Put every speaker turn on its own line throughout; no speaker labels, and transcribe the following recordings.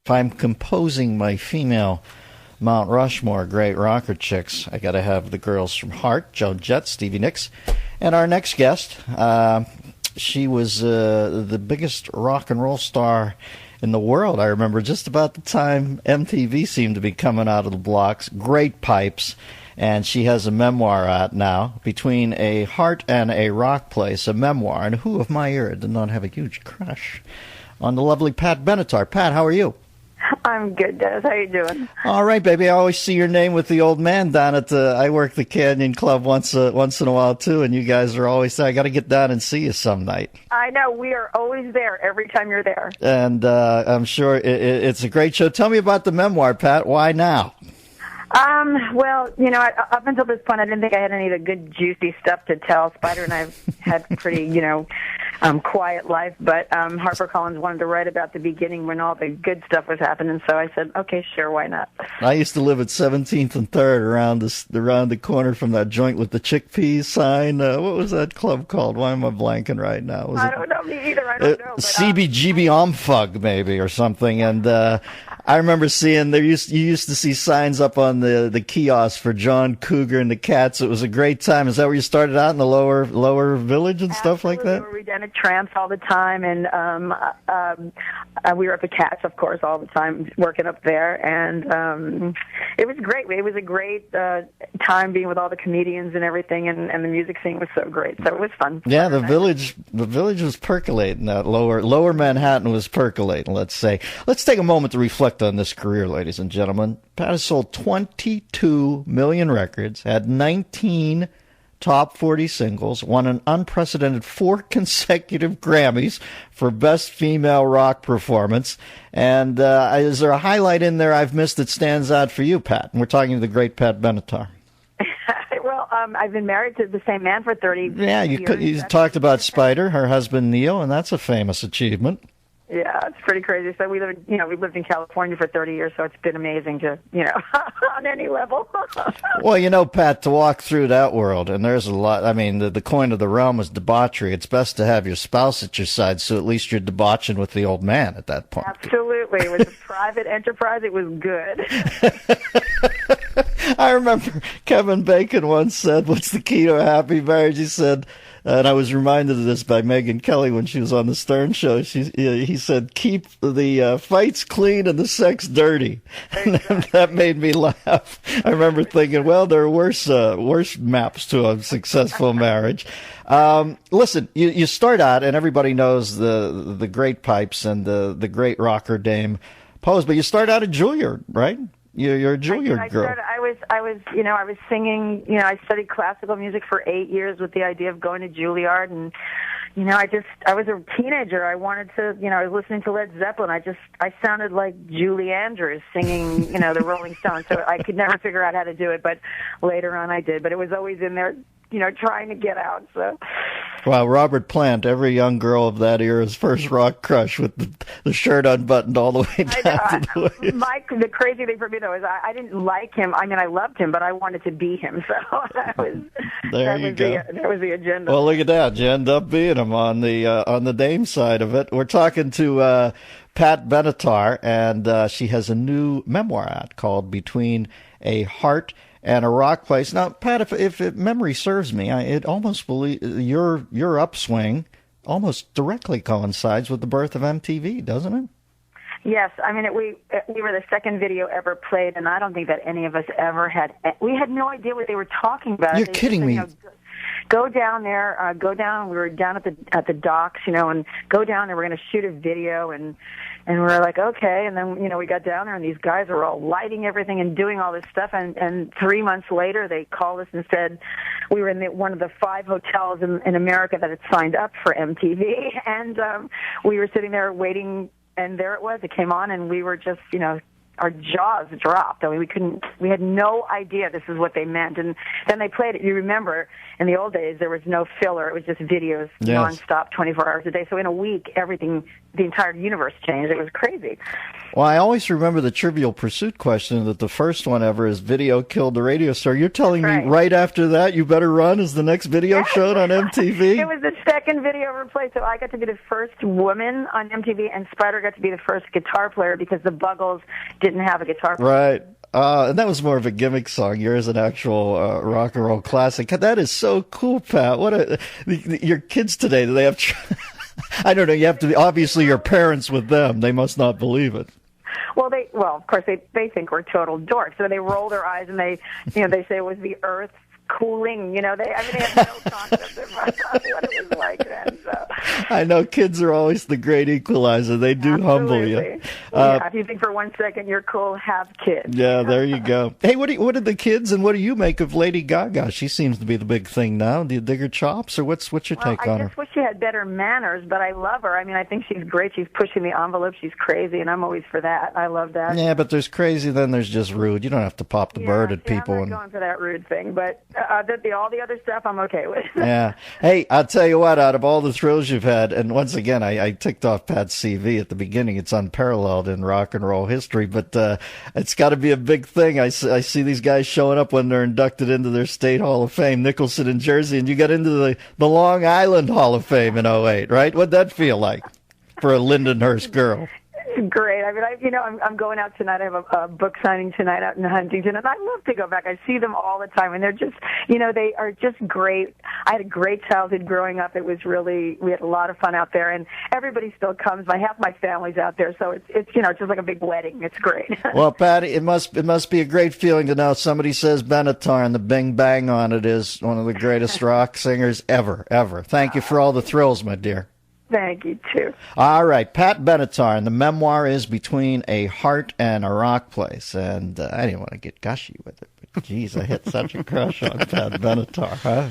if I'm composing my female Mount Rushmore great rocker chicks, I got to have the girls from Heart, Joan Jett, Stevie Nicks, and our next guest. She was the biggest rock and roll star in the world. I remember just about the time MTV seemed to be coming out of the blocks. Great pipes. And she has a memoir out now, Between a Heart and a Rock Place, a memoir. And who of my era did not have a huge crush on the lovely Pat Benatar? Pat, how are you?
I'm good, Dennis. How you doing?
All right, baby. I always see your name with the old man down at I work the Canyon Club once in a while, too, and you guys are always saying, I got to get down and see you some night.
I know. We are always there every time you're there.
And I'm sure it's a great show. Tell me about the memoir, Pat. Why now?
Well, up until this point, I didn't think I had any of the good, juicy stuff to tell. Spider and I have had pretty, quiet life, but HarperCollins wanted to write about the beginning when all the good stuff was happening, so I said, okay, sure, why not?
I used to live at 17th and 3rd around the corner from that joint with the chickpeas sign. What was that club called? Why am I blanking right now?
I don't know, me either. I don't know.
CBGB Omfug, maybe, or something, and I remember seeing you used to see signs up on the kiosk for John Cougar and the Cats. It was a great time. Is that where you started out in the lower village and stuff like that?
We were down at Tramps all the time, and we were at the Cats, of course, all the time, working up there. And it was great. It was a great time being with all the comedians and everything, and the music scene was so great. So it was fun.
Yeah, the village was percolating. That lower Manhattan was percolating. Let's say. Let's take a moment to reflect on this career, ladies and gentlemen. Pat has sold 22 million records, had 19 top 40 singles, won an unprecedented 4 consecutive Grammys for Best Female Rock Performance. And is there a highlight in there I've missed that stands out for you, Pat? And we're talking to the great Pat Benatar.
Well, I've been married to the same man for 30
Yeah,
years.
you talked about Spider, her husband Neil, and that's a famous achievement.
Yeah, it's pretty crazy. So we lived in California for 30 years, so it's been amazing to, on any level.
Well, Pat, to walk through that world, and there's a lot, I mean, the coin of the realm is debauchery. It's best to have your spouse at your side, so at least you're debauching with the old man at that point.
Absolutely. It was a private enterprise. It was good.
I remember Kevin Bacon once said, what's the key to a happy marriage? He said, and I was reminded of this by Megyn Kelly when she was on the Stern Show. He said, keep the fights clean and the sex dirty. Exactly. And that made me laugh. I remember thinking, well, there are worse maps to a successful marriage. Listen, you start out, and everybody knows the great pipes and the great rocker dame Pose, but you start out at Juilliard, right? You're a Juilliard girl.
I was singing. I studied classical music for 8 years with the idea of going to Juilliard, and I was a teenager. I wanted to, I was listening to Led Zeppelin. I sounded like Julie Andrews singing, the Rolling Stones. So I could never figure out how to do it, but later on I did. But it was always in there, trying to get out. So.
Well, Robert Plant, every young girl of that era's first rock crush with the shirt unbuttoned all the way down to the waist.
The crazy thing for me, though, is I didn't like him. I mean, I loved him, but I wanted to be him. So that was the agenda.
Well, look at that. You end up being him on the dame side of it. We're talking to Pat Benatar, and she has a new memoir out called Between a Heart and a Rock Place. Now, Pat, if memory serves me, it almost believe your upswing almost directly coincides with the birth of MTV, doesn't it?
Yes, I mean we were the second video ever played, and I don't think that any of us ever had. We had no idea what they were talking about.
You're kidding me.
Go down there. Go down. We were down at the docks, and go down there. We're going to shoot a video, and we're like, okay. And then we got down there, and these guys were all lighting everything and doing all this stuff. And 3 months later, they called us and said we were in one of the 5 hotels in America that had signed up for MTV, and we were sitting there waiting. And there it was. It came on, and we were just, our jaws dropped. I mean, we had no idea this is what they meant. And then they played it. You remember, in the old days, there was no filler. It was just videos nonstop, 24 hours a day. So in a week, the entire universe changed. It was crazy.
Well, I always remember the Trivial Pursuit question that the first one ever is video killed the radio star. You're telling me right after that, You Better Run is the next video showed on MTV?
It was the second video ever played. So I got to be the first woman on MTV, and Spider got to be the first guitar player because the Buggles didn't have a guitar player.
Right. And that was more of a gimmick song. Yours an actual rock and roll classic. That is so cool, Pat. Your kids today, do they have... I don't know. You have to be, obviously, your parents with them. They must not believe it.
Well, of course, they think we're total dorks. So they roll their eyes and they say it was the Earth cooling. They have no concept of what it was like then. So.
I know kids are always the great equalizer. They do humble you.
If you think for 1 second you're cool, have kids.
Yeah, there you go. Hey, what did the kids and what do you make of Lady Gaga? She seems to be the big thing now. Do you dig her chops, or what's your take on her?
I just wish she had better manners, but I love her. I think she's great. She's pushing the envelope. She's crazy, and I'm always for that. I love that.
Yeah, but there's crazy, then there's just rude. You don't have to pop the bird at people.
I'm not going for that rude thing, but all the other stuff I'm okay with.
Yeah. Hey, I'll tell you what, out of all the thrills you've had, and once again, I ticked off Pat's CV at the beginning. It's unparalleled in rock and roll history, but it's got to be a big thing. I see these guys showing up when they're inducted into their state Hall of Fame, Nicholson in Jersey, and you got into the Long Island Hall of Fame in '08, right? What'd that feel like for a Lindenhurst girl?
Great. I'm going out tonight. I have a book signing tonight out in Huntington, and I love to go back. I see them all the time, and they're just, they are just great. I had a great childhood growing up. We had a lot of fun out there, and everybody still comes. Half my family's out there, so it's just like a big wedding. It's great.
Well, Patty, it must be a great feeling to know somebody says BENATAR and the Bing Bang on it is one of the greatest rock singers ever. Thank you for all the thrills, my dear.
Thank you, too.
All right, Pat BENATAR, and the memoir is Between a Heart and a Rock Place. And I didn't want to get gushy with it, but geez, I had such a crush on Pat BENATAR, huh?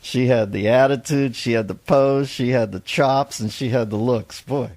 She had the attitude, she had the pose, she had the chops, and she had the looks. Boy.